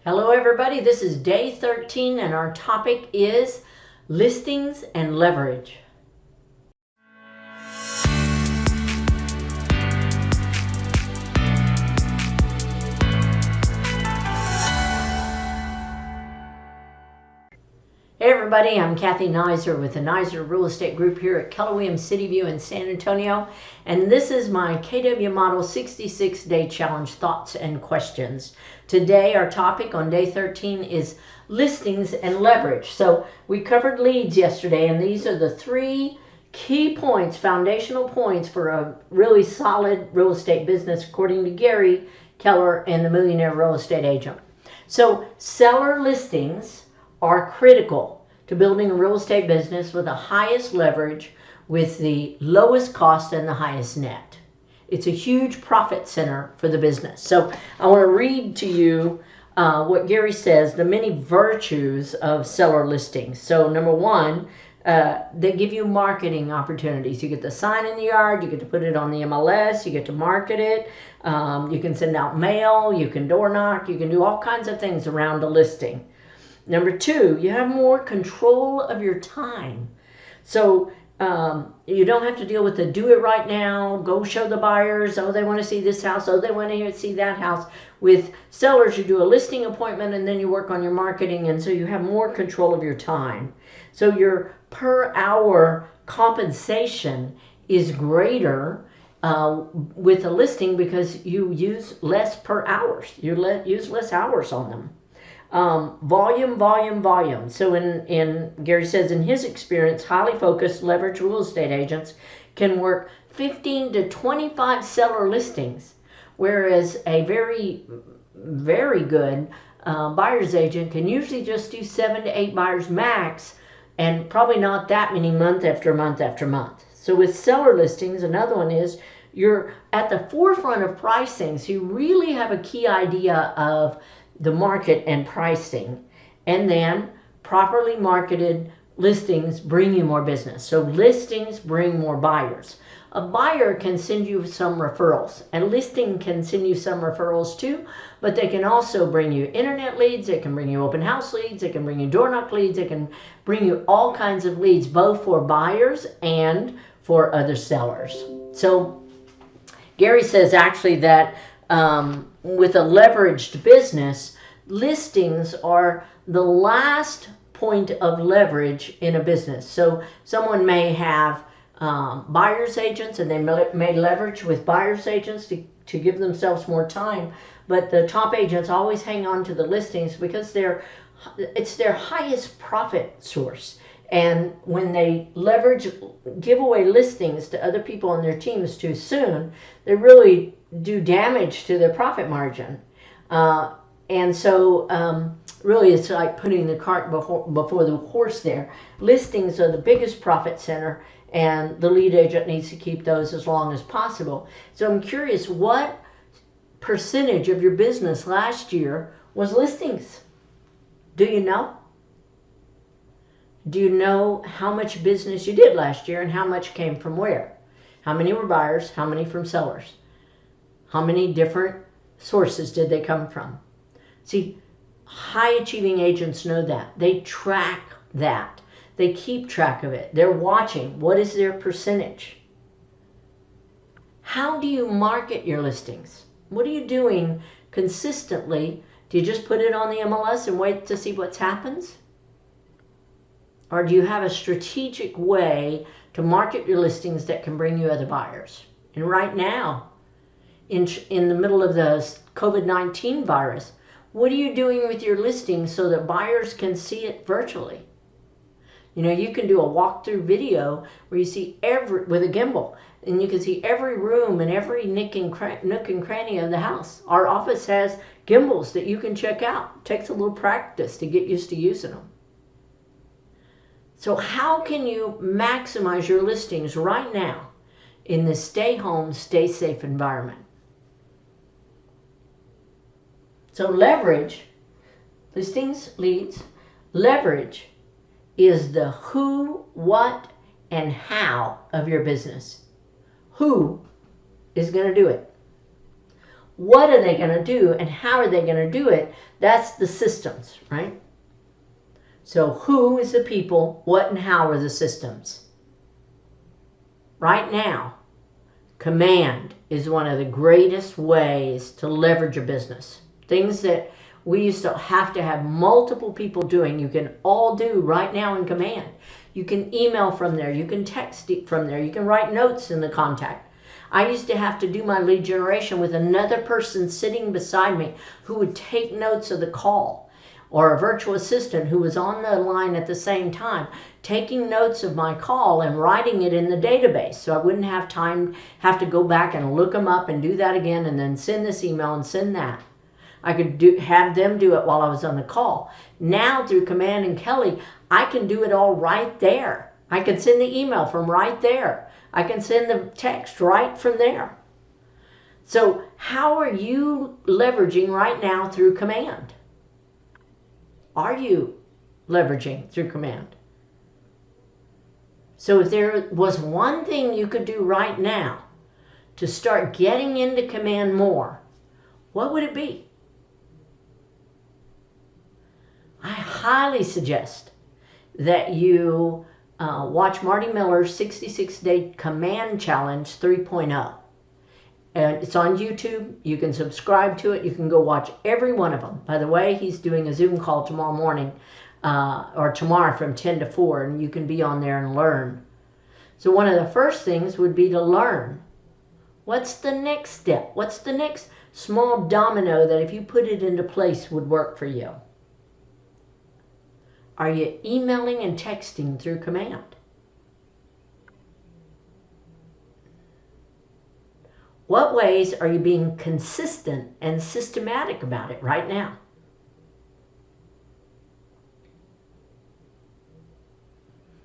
Hello everybody, this is day 13 and our topic is listings and leverage. Hey everybody, I'm Cathy Naiser with the Naiser Real Estate Group here at Keller Williams CityView in San Antonio, and this is my KW Model 66-Day Challenge Thoughts and Questions. Today our topic on day 13 is listings and leverage. So we covered leads yesterday, and these are the 3 key points, foundational points for a really solid real estate business according to Gary Keller and the Millionaire Real Estate Agent. So seller listings are critical to building a real estate business with the highest leverage, with the lowest cost and the highest net. It's a huge profit center for the business. So I want to read to you what Gary says, the many virtues of seller listings. So number 1, they give you marketing opportunities. You get the sign in the yard, you get to put it on the MLS, you get to market it, you can send out mail, you can door knock, you can do all kinds of things around a listing. Number 2, you have more control of your time. So you don't have to deal with the do it right now, go show the buyers, oh, they want to see this house, oh, they want to see that house. With sellers, you do a listing appointment and then you work on your marketing, and so you have more control of your time. So your per hour compensation is greater with a listing because you use less per hours. You use less hours on them. Volume. So in Gary says, in his experience, highly focused leverage real estate agents can work 15 to 25 seller listings, whereas a very, very good buyer's agent can usually just do 7 to 8 buyers max, and probably not that many month after month after month. So with seller listings, another one is you're at the forefront of pricing, so you really have a key idea of the market and pricing, and then properly marketed listings bring you more business. So listings bring more buyers. A buyer can send you some referrals, and listing can send you some referrals too, but they can also bring you internet leads, they can bring you open house leads, they can bring you door knock leads, they can bring you all kinds of leads, both for buyers and for other sellers. So Gary says actually that with a leveraged business, listings are the last point of leverage in a business. So someone may have buyer's agents, and they may leverage with buyer's agents to give themselves more time, but the top agents always hang on to the listings because it's their highest profit source. And when they give away listings to other on their teams too soon, they really do damage to their profit margin. And so really it's like putting the cart before the horse there. Listings are the biggest profit center, and the lead agent needs to keep those as long as possible. So I'm curious, what percentage of your business last year was listings? Do you know? Do you know how much business you did last year and how much came from where? How many were buyers? How many from sellers? How many different sources did they come from? See, high achieving agents know that. They track that. They keep track of it. They're watching. What is their percentage? How do you market your listings? What are you doing consistently? Do you just put it on the MLS and wait to see what happens? Or do you have a strategic way to market your listings that can bring you other buyers? And right now, in the middle of the COVID-19 virus, what are you doing with your listings so that buyers can see it virtually? You know, you can do a walkthrough video where you see with a gimbal, and you can see every room and every nook and cranny of the house. Our office has gimbals that you can check out. It takes a little practice to get used to using them. So how can you maximize your listings right now in the stay home, stay safe environment? So leverage, listings, leads, leverage is the who, what, and how of your business. Who is going to do it? What are they going to do and how are they going to do it? That's the systems, right? So who is the people, what and how are the systems? Right now, command is one of the greatest ways to leverage a business. Things that we used to have multiple people doing, you can all do right now in command. You can email from there, you can text from there, you can write notes in the contact. I used to have to do my lead generation with another person sitting beside me who would take notes of the call, or a virtual assistant who was on the line at the same time, taking notes of my call and writing it in the database, so I wouldn't have to go back and look them up and do that again and then send this email and send that. I could have them do it while I was on the call. Now through Command and Kelly, I can do it all right there. I can send the email from right there. I can send the text right from there. So how are you leveraging right now through Command? Are you leveraging through Command? So if there was one thing you could do right now to start getting into Command more, what would it be? I highly suggest that you watch Marty Miller's 66-Day Command Challenge 3.0. And it's on YouTube. You can subscribe to it. You can go watch every one of them. By the way, he's doing a Zoom call tomorrow morning, or tomorrow from 10 to 4, and you can be on there and learn. So one of the first things would be to learn. What's the next step? What's the next small domino that if you put it into place would work for you? Are you emailing and texting through Command? What ways are you being consistent and systematic about it right now?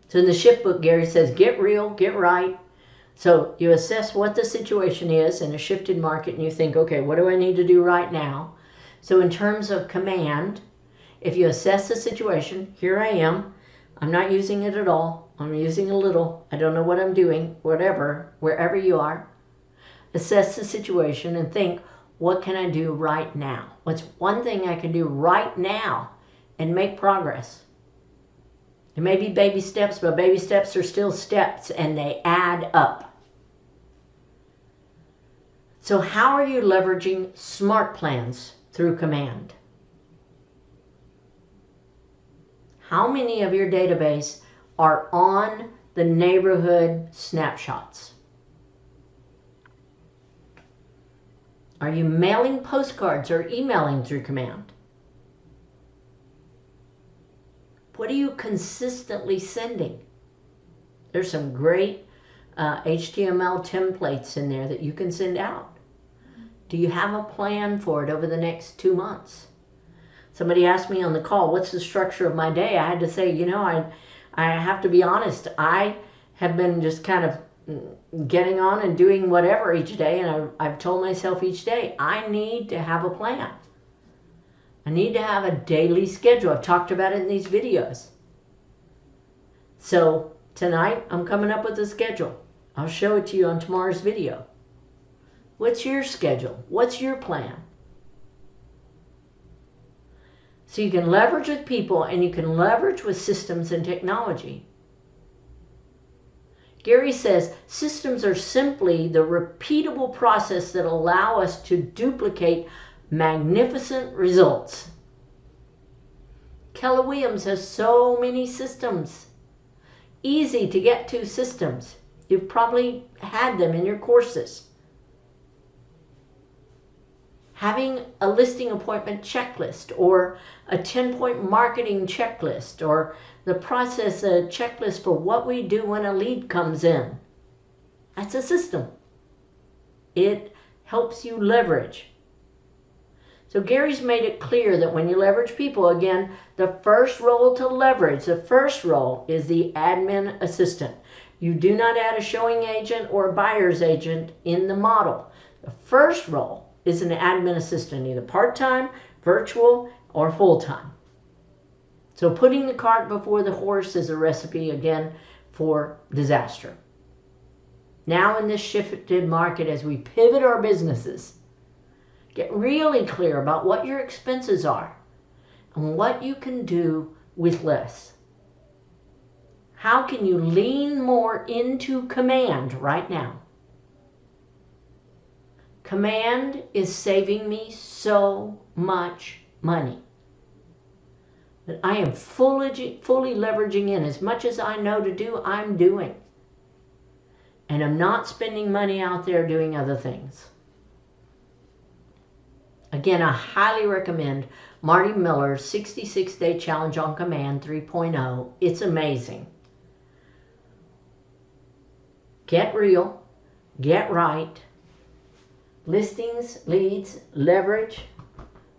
So in the shift book, Gary says, get real, get right. So you assess what the situation is in a shifted market and you think, okay, what do I need to do right now? So in terms of Command, if you assess the situation, here I am, I'm not using it at all, I'm using a little, I don't know what I'm doing, whatever, wherever you are, assess the situation and think, what can I do right now? What's one thing I can do right now and make progress? It may be baby steps, but baby steps are still steps and they add up. So how are you leveraging smart plans through Command? How many of your database are on the neighborhood snapshots? Are you mailing postcards or emailing through Command? What are you consistently sending? There's some great HTML templates in there that you can send out. Do you have a plan for it over the next 2 months? Somebody asked me on the call, what's the structure of my day? I had to say, you know, I have to be honest. I have been just kind of getting on and doing whatever each day. And I've told myself each day, I need to have a plan. I need to have a daily schedule. I've talked about it in these videos. So tonight, I'm coming up with a schedule. I'll show it to you on tomorrow's video. What's your schedule? What's your plan? So you can leverage with people and you can leverage with systems and technology. Gary says systems are simply the repeatable process that allow us to duplicate magnificent results. Keller Williams has so many systems. Easy to get to systems. You've probably had them in your courses. Having a listing appointment checklist or a 10-point marketing checklist or the process a checklist for what we do when a lead comes in. That's a system. It helps you leverage. So Gary's made it clear that when you leverage people, again, the first role to leverage, the first role is the admin assistant. You do not add a showing agent or a buyer's agent in the model. The first role is an admin assistant, either part-time, virtual, or full-time. So putting the cart before the horse is a recipe, again, for disaster. Now in this shifted market, as we pivot our businesses, Get really clear about what your expenses are and what you can do with less. How can you lean more into command right now? Command is saving me so much money that I am fully leveraging in. As much as I know to do, I'm doing. And I'm not spending money out there doing other things. Again, I highly recommend Marty Miller's 66-Day Challenge on Command 3.0. It's amazing. Get real. Get right. Listings, leads, leverage.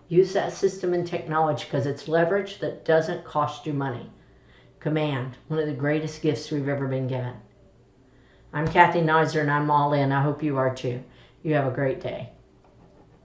Use that system and technology because it's leverage that doesn't cost you money. Command, one of the greatest gifts we've ever been given. I'm Cathy Naiser and I'm all in. I hope you are too. You have a great day.